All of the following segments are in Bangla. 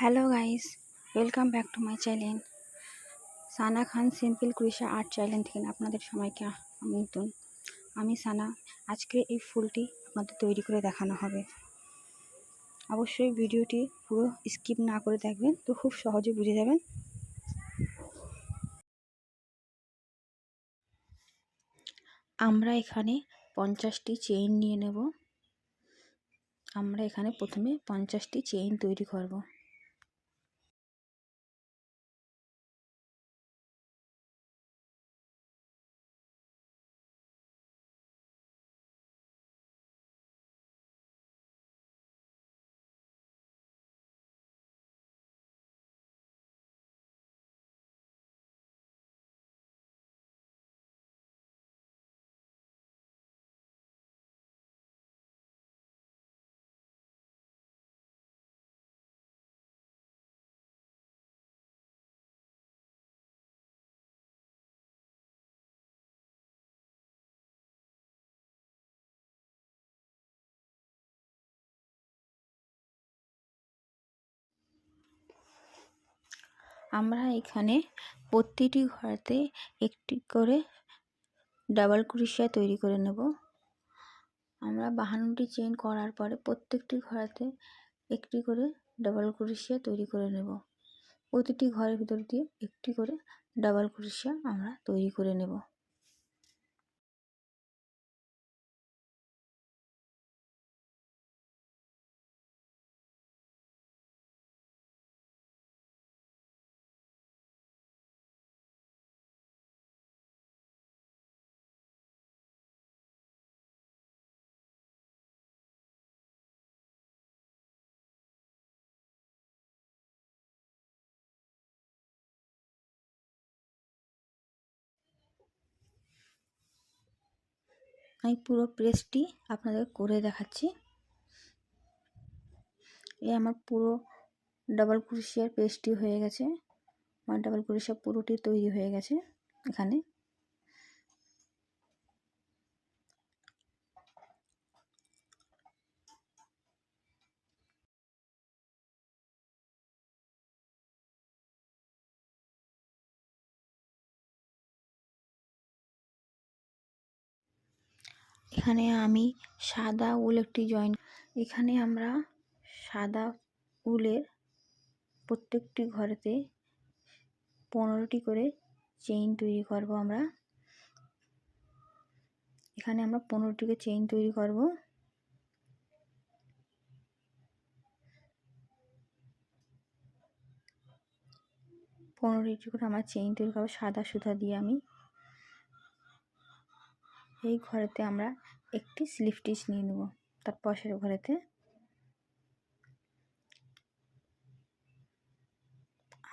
Hello guys, welcome back to my channel Sana Khan simple crochet art channel থেকে আপনাদের সবাইকে আমন্ত্রণ। আমি সানা। আজকে এই ফুলটি আপনাদের তৈরি করে দেখানো হবে। অবশ্যই ভিডিওটি পুরো স্কিপ না করে দেখবেন, তো খুব সহজে বুঝে যাবেন। আমরা এখানে 50টি চেইন নিয়ে নেব। আমরা এখানে প্রথমে 50টি চেইন তৈরি করব। আমরা এখানে প্রতিটি ঘরেতে একটি করে ডাবল ক্রোশা তৈরি করে নেব। আমরা 52টি চেইন করার পরে প্রত্যেকটি ঘরেতে একটি করে ডাবল ক্রোশা তৈরি করে নেব। প্রতিটি ঘরের ভিতর দিয়ে একটি করে ডাবল ক্রোশা আমরা তৈরি করে নেব। আমি পুরো প্রেসটি আপনাদের করে দেখাচ্ছি। এই আমার পুরো ডাবল ক্রোশার প্রেসটি হয়ে গেছে। আমার ডাবল ক্রোশা পুরোটি তৈরি হয়ে গেছে। এখানে এখানে আমি সাদা উল একটি জয়েন, এখানে আমরা সাদা উলের প্রত্যেকটি ঘরেতে 15টি করে চেইন তৈরি করব। আমরা এখানে 15টি চেইন তৈরি করব। পনেরোটি করে আমার চেইন তৈরি করবো সাদা সুতা দিয়ে। আমি এই ঘরেতে আমরা একটি স্লিপ স্টিচ নিয়ে নেব। তার পাশের ঘরেতে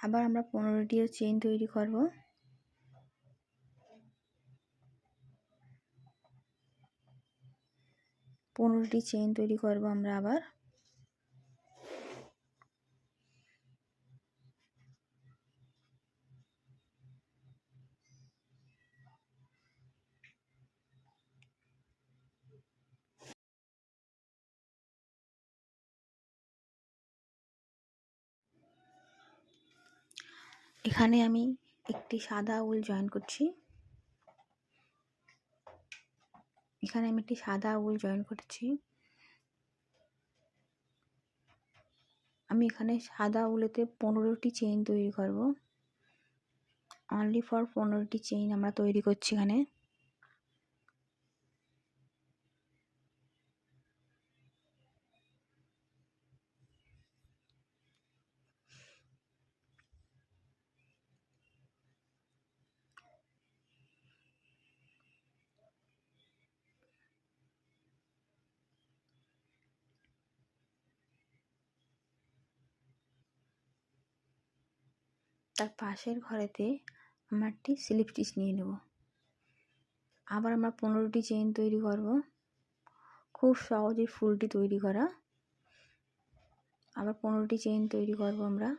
আবার আমরা 15টিও চেইন তৈরি করব। চেইন তৈরি করব আমরা আবার। এখানে আমি একটি সাদা উল জয়েন করছি। এখানে আমি একটি সাদা উল জয়েন করছি। আমি এখানে সাদা উলেতে 15টি চেইন তৈরি করব। অনলি ফর 15টি চেইন আমরা তৈরি করছি এখানে। তার পাশের ঘরেতে আমরা একটি স্লিপ স্টিচ নিয়ে নেব। আবার আমরা 15টি চেইন তৈরি করব। খুব সহজে ফুলটি তৈরি করা। আবার 15টি চেইন তৈরি করব আমরা।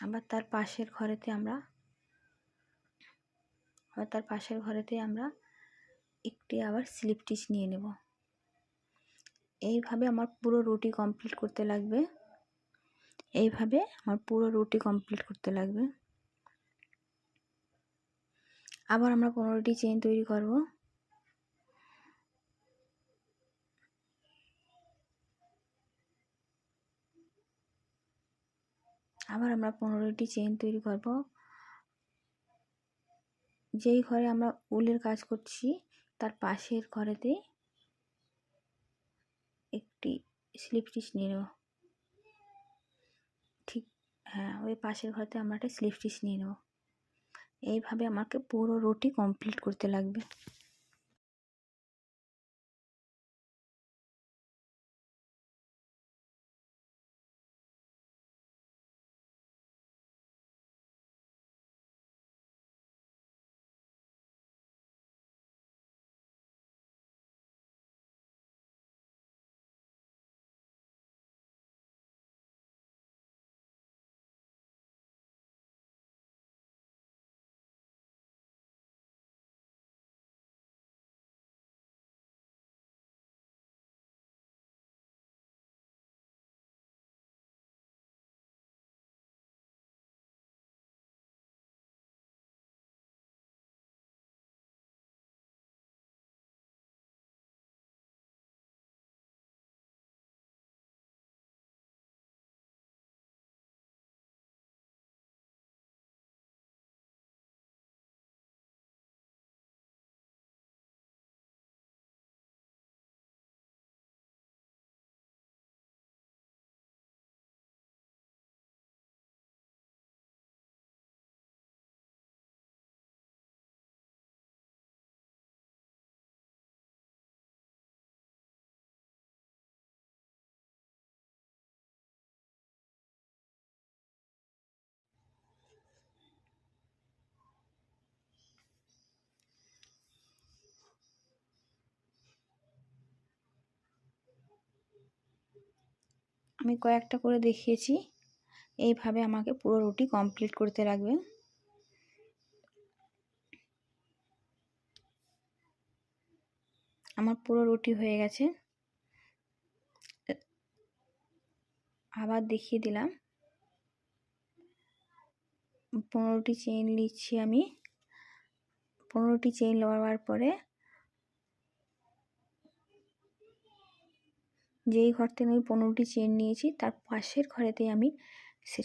আবার তার পাশের ঘরেতে আমরা একটি আবার স্লিপ স্টিচ নিয়ে নেব। এইভাবে আমার পুরো রুটি কমপ্লিট করতে লাগবে। এইভাবে আমার পুরো রুটি কমপ্লিট করতে লাগবে। আবার আমরা 15টি চেইন তৈরি করব। আবার আমরা 15টি চেইন তৈরি করব। যেই ঘরে আমরা উলের কাজ করছি তার পাশের ঘরেতে একটি স্লিপ স্টিচ নিয়ে নেব। ঠিক হ্যাঁ, ওই পাশের ঘরেতে আমরা একটা স্লিপ স্টিচ নিয়ে নেব। এইভাবে আমাকে পুরো রুটি কমপ্লিট করতে লাগবে। আমি কয়েকটা করে দেখিয়েছি। এইভাবে আমাকে পুরো রুটি কমপ্লিট করতে লাগবে। আমার পুরো রুটি হয়ে গেছে। আবার দেখিয়ে দিলাম। 15টি চেইন নিচ্ছি আমি। 15টি চেইন নেওয়ার পরে যেই ঘর থেকে আমি 15টি চেইন নিয়েছি তার পাশের ঘরেতে আমি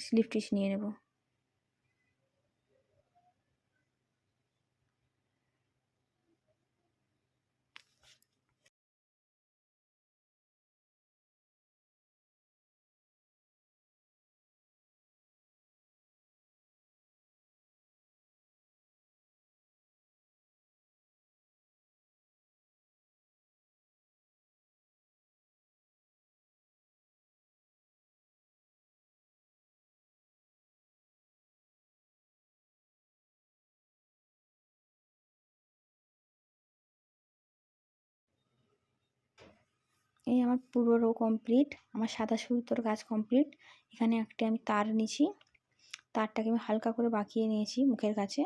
স্লিপ স্টিচ নিয়ে নেব। এই আমার পুরো রো কমপ্লিট। আমার সাদা সুতোর কাজ কমপ্লিট। এখানে একটা আমি তার নিয়েছি, তারটাকে আমি হালকা করে বাঁকিয়ে নিয়েছি মুখের কাছে।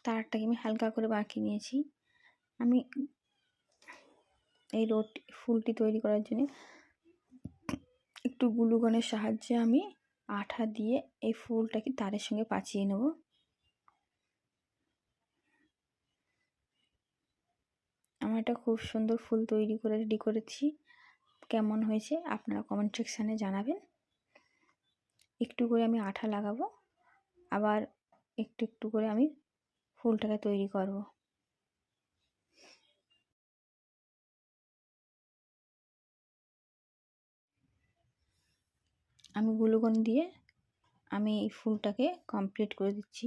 তারটাকে আমি হালকা করে বাঁকিয়ে নিয়েছি। আমি এই ফুলটি তৈরি করার জন্য একটু গ্লুগনের সাহায্যে আমি আঠা দিয়ে এই ফুলটাকে তারের সঙ্গে পাচিয়ে নেব। আমার একটা খুব সুন্দর ফুল তৈরি করে রেডি করেছি। কেমন হয়েছে আপনারা কমেন্ট সেকশানে জানাবেন। একটু করে আমি আঠা লাগাবো, আবার একটু একটু করে আমি ফুলটাকে তৈরি করব। আমি গ্লুগন দিয়ে আমি এই ফুলটাকে কমপ্লিট করে দিচ্ছি।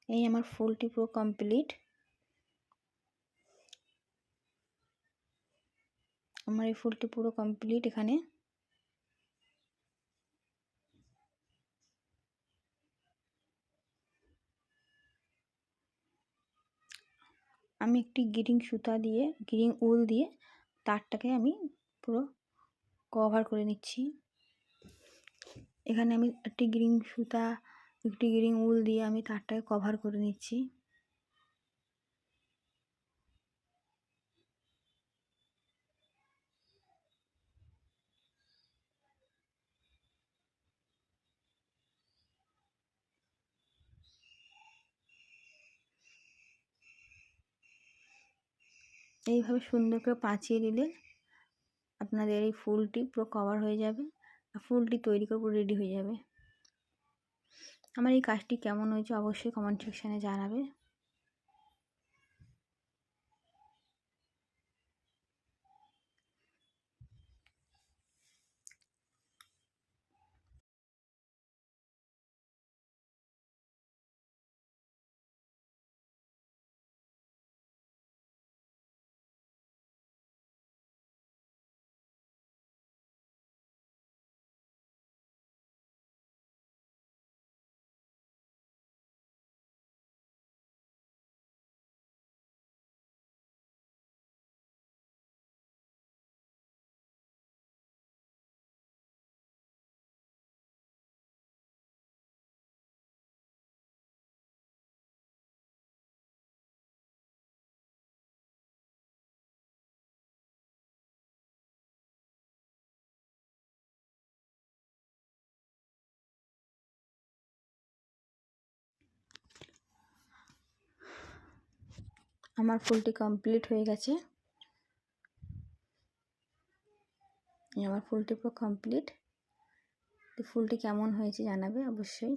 এই আমার ফুলটি পুরো কমপ্লিট। আমার এই ফুলটি পুরো কমপ্লিট। এখানে আমি একটি গ্রিন উল দিয়ে তারটাকে আমি পুরো কভার করে নিচ্ছি। এখানে আমি একটি গ্রিন উল দিয়ে আমি তারটাকে কভার করে নিচ্ছি। এইভাবে সুন্দর করে পাঁচিয়ে দিলে আপনাদের এই ফুলটি পুরো কভার হয়ে যাবে আর ফুলটি তৈরি করে পুরো রেডি হয়ে যাবে। আমার এই কাজটি কেমন হয়েছে অবশ্যই কমেন্ট সেকশানে জানাবে। আমার ফুলটি কমপ্লিট হয়ে গেছে। আমার ফুলটি পুরো কমপ্লিট। ফুলটি কেমন হয়েছে জানাবে অবশ্যই।